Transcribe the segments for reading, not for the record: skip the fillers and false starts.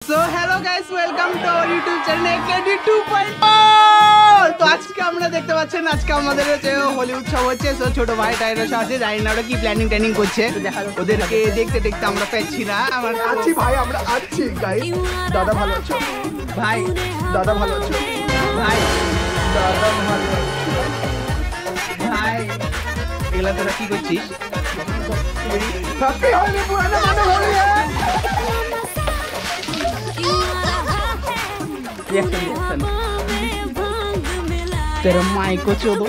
So hello guys, welcome to our YouTube channel AKD 2.0। তো আজকে আমরা দেখতে পাচ্ছেন আজকে আমাদের হচ্ছে হোলি উৎসব হচ্ছে। সো ছোট ভাই টাইরো আছে, জানি না ওরা কি প্ল্যানিং করছে, ওদেরকে দেখতে দেখতে আমরা পাচ্ছি না। আমরা আছি ভাই, আমরা আছি গাইস। দাদা ভালো আছো ভাই? দাদা ভালো আছো ভাই? দাদা ভালো আছো ভাই? এগুলা তোরা কি করছিস? হ্যাপি হোলি পুরানো মানে হোলি। तेरा माइक को चोदो।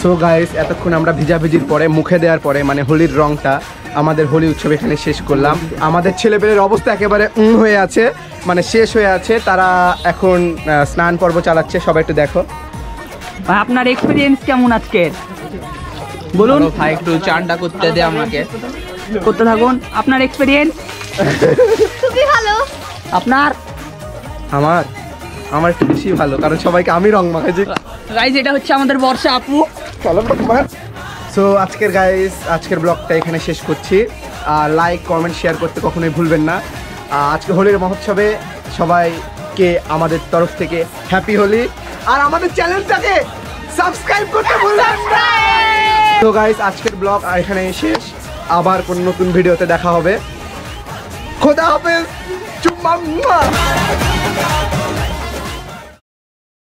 সো গাইস, এতক্ষণ আমরা ভিজাভিজির পরে মুখে দেওয়ার পরে মানে হোলির রংটা আমাদের হোলি উৎসব এখানে শেষ করলাম। আমাদের ছেলেপেলের অবস্থা একেবারে হয়ে আছে, মানে শেষ হয়ে আছে। তারা এখন স্নান পর্ব চালাচ্ছে। সবাই একটু দেখো ভাই, আপনার এক্সপিরিয়েন্স কেমন আজকে বলুন ভাই। একটু চানটা করতে দে আমাকে। করতে থাকুন। আপনার এক্সপিরিয়েন্স? খুবই ভালো। আপনার? আমার একটু বেশি ভালো, কারণ সবাইকে আমি রং মাখাইছি। গাইস, এটা হচ্ছে আমাদের বর্ষা আপু। চলো সো আজকের ব্লগটা এখানে শেষ করছি। আর লাইক কমেন্ট শেয়ার করতে কখনোই ভুলবেন না। আজকে হোলির মহোৎসবে সবাইকে আমাদের তরফ থেকে হ্যাপি হোলি। আর আমাদের চ্যানেলটাকে সাবস্ক্রাইব করতে ভুলবেন না। তো গাইস, আজকের ব্লগ এখানে শেষ। আবার কোন নতুন ভিডিওতে দেখা হবে। খোদা হাফেজ। চুম্মা।